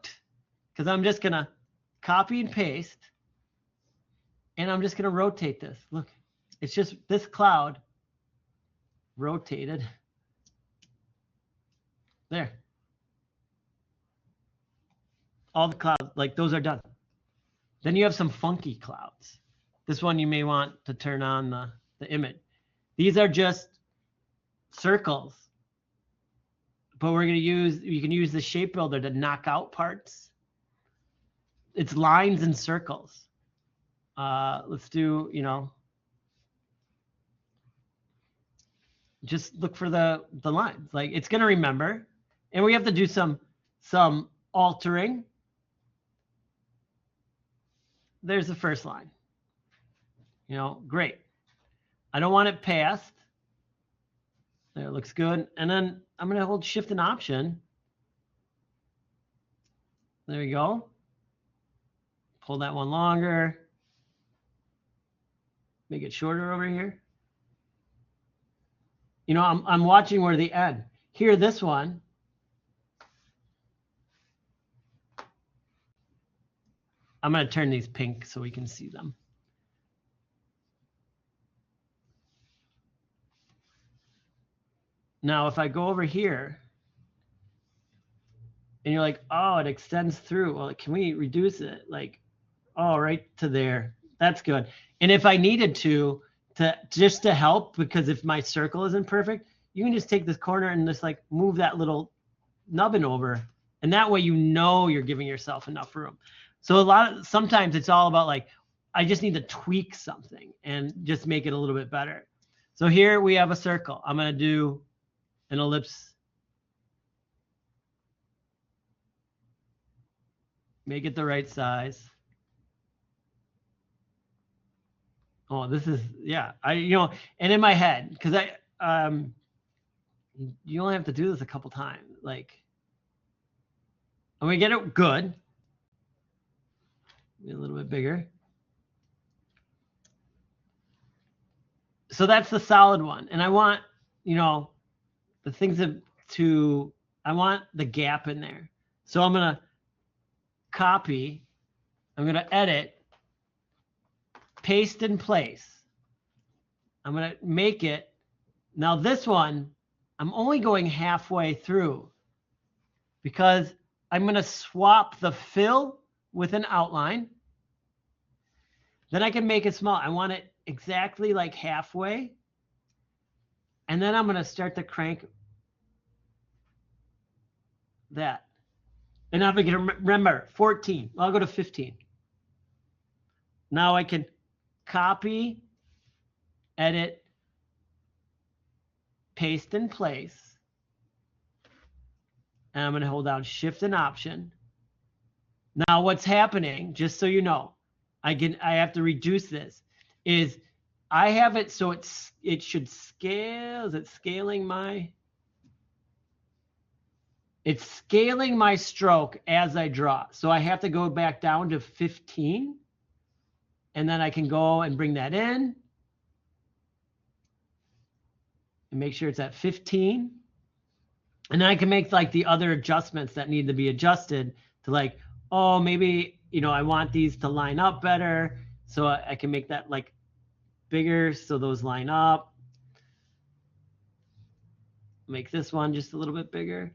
Because I'm just going to copy and paste. And I'm just going to rotate this. Look, it's just this cloud rotated. There. all the clouds, like those are done. Then you have some funky clouds. This one you may want to turn on the image. These are just circles, but we're going to you can use the shape builder to knock out parts. It's lines and circles. Let's do, just look for the lines. Like it's going to remember, and we have to do some altering. There's the first line. Great. I don't want it past. There, it looks good. And then I'm going to hold Shift and Option. There we go. Pull that one longer. Make it shorter over here. I'm watching where the end. Here, this one. I'm going to turn these pink so we can see them. Now, if I go over here, and you're like, oh, it extends through. Well, can we reduce it? Like, oh, right to there. That's good. And if I needed to just to help, because if my circle isn't perfect, you can just take this corner and just like move that little nubbin over. And that way, you're giving yourself enough room. So sometimes it's all about like, I just need to tweak something and just make it a little bit better. So here we have a circle. I'm going to do an ellipse. Make it the right size. Oh, this is, yeah. And in my head, because you only have to do this a couple times. Like, I'm going to get it good. A little bit bigger. So that's the solid one. And I want, the things I want the gap in there. So I'm going to copy, I'm going to edit, paste in place. I'm going to make it. Now this one, I'm only going halfway through because I'm going to swap the fill with an outline. Then I can make it small. I want it exactly like halfway. And then I'm going to start to crank that. And I'm going to remember 14. I'll go to 15. Now I can copy, edit, paste in place. And I'm going to hold down Shift and Option. Now what's happening, just so you know, I have to reduce this, is I have it so it should scale. Is it scaling my? It's scaling my stroke as I draw. So I have to go back down to 15. And then I can go and bring that in. And make sure it's at 15. And then I can make like the other adjustments that need to be adjusted to like, oh, maybe, I want these to line up better. So I can make that like bigger so those line up. Make this one just a little bit bigger.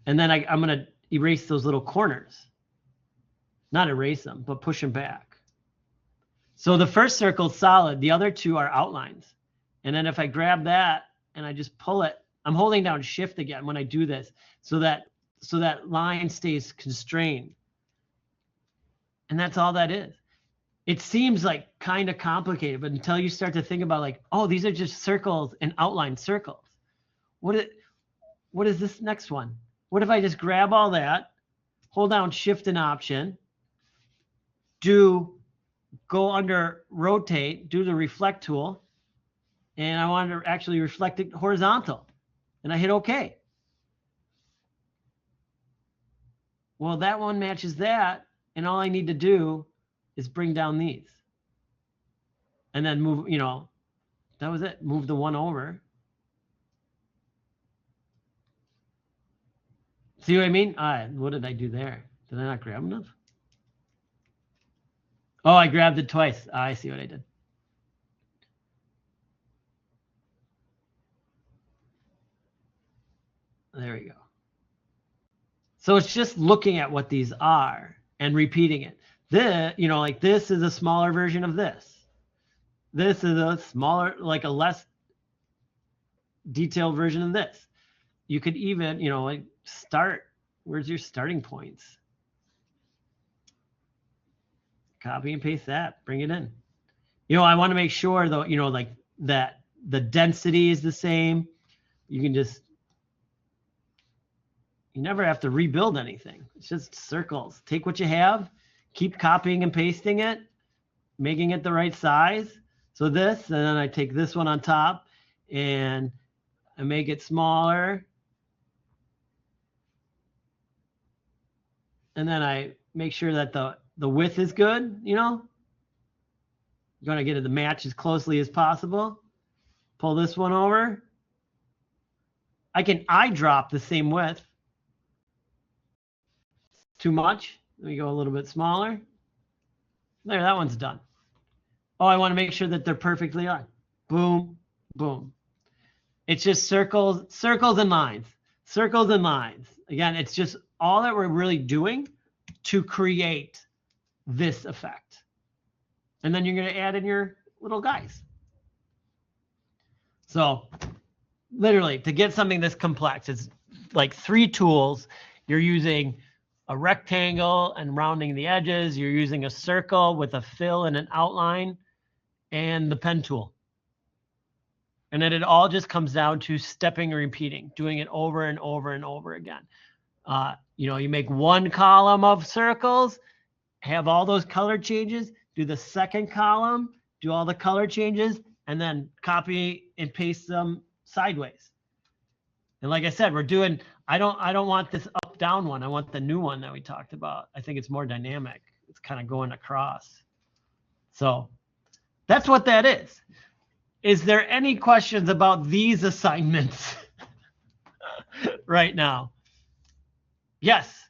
And then I'm going to erase those little corners. Not erase them, but push them back. So the first circle is solid. The other two are outlines. And then if I grab that and I just pull it, I'm holding down Shift again when I do this so that line stays constrained. And that's all that is. It seems like kind of complicated, but until you start to think about like, oh, these are just circles and outline circles. What is this next one? What if I just grab all that, hold down Shift and Option, go under Rotate, do the Reflect tool, and I want to actually reflect it horizontal, and I hit OK. Well, that one matches that, and all I need to do is bring down these. And then move, that was it. Move the one over. See what I mean? What did I do there? Did I not grab enough? Oh, I grabbed it twice. I see what I did. There we go. So it's just looking at what these are and repeating it. This, you know, like this is a smaller version of this. This is a smaller, like a less detailed version of this. You could even, you know, like start, where's your starting points? Copy and paste that, bring it in. You know, I want to make sure though, you know, like that the density is the same. You can just, you never have to rebuild anything. It's just circles. Take what you have, keep copying and pasting it, making it the right size. So this, and then I take this one on top and I make it smaller. And then I make sure that the width is good, you know. You're going to get it to match as closely as possible. Pull this one over. I can eyedrop the same width. Too much. Let me go a little bit smaller. There, that one's done. Oh, I want to make sure that they're perfectly on. Boom, boom. It's just circles, circles and lines, circles and lines. Again, it's just all that we're really doing to create this effect. And then you're going to add in your little guys. So literally, to get something this complex, it's like 3 tools. You're using a rectangle and rounding the edges. You're using a circle with a fill and an outline, and the pen tool. And then it all just comes down to stepping and repeating, doing it over and over and over again. You know, you make 1 column of circles, have all those color changes, do the second column, do all the color changes, and then copy and paste them sideways. And like I said, we're doing, I don't want this up down one. I want the new one that we talked about. I think it's more dynamic. It's kind of going across. So that's what that is. Is there any questions about these assignments right now? Yes.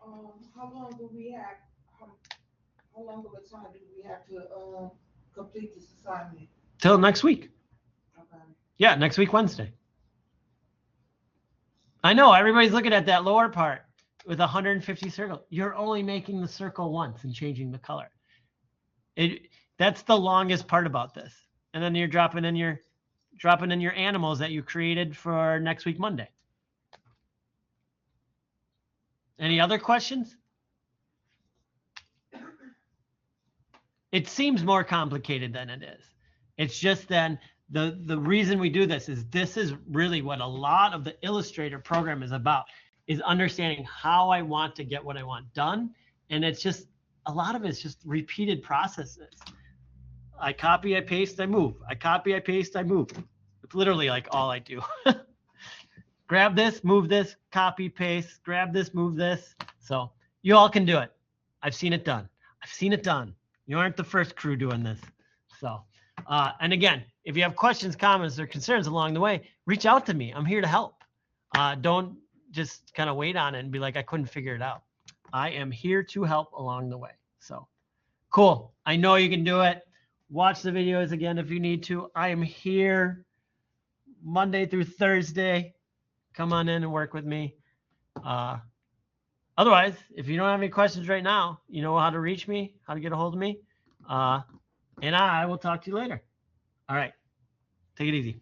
How long do we have? How long of a time do we have to complete this assignment? Till next week. Okay. Yeah, next week, Wednesday. I know everybody's looking at that lower part with 150 circles. You're only making the circle once and changing the color. That's the longest part about this. And then you're dropping in your animals that you created for next week, Monday. Any other questions? It seems more complicated than it is. It's just then the reason we do this is really what a lot of the Illustrator program is about, is understanding how I want to get what I want done. And it's just, a lot of it's just repeated processes. I copy, I paste, I move. I copy, I paste, I move. It's literally like all I do. Grab this, move this, copy, paste, grab this, move this. So you all can do it. I've seen it done. I've seen it done. You aren't the first crew doing this. So, and again, if you have questions, comments, or concerns along the way, reach out to me. I'm here to help. Don't just kind of wait on it and be like, I couldn't figure it out. I am here to help along the way. So cool. I know you can do it. Watch the videos again if you need to. I am here Monday through Thursday. Come on in and work with me. Otherwise, if you don't have any questions right now, you know how to reach me, how to get a hold of me. And I will talk to you later. All right. Take it easy.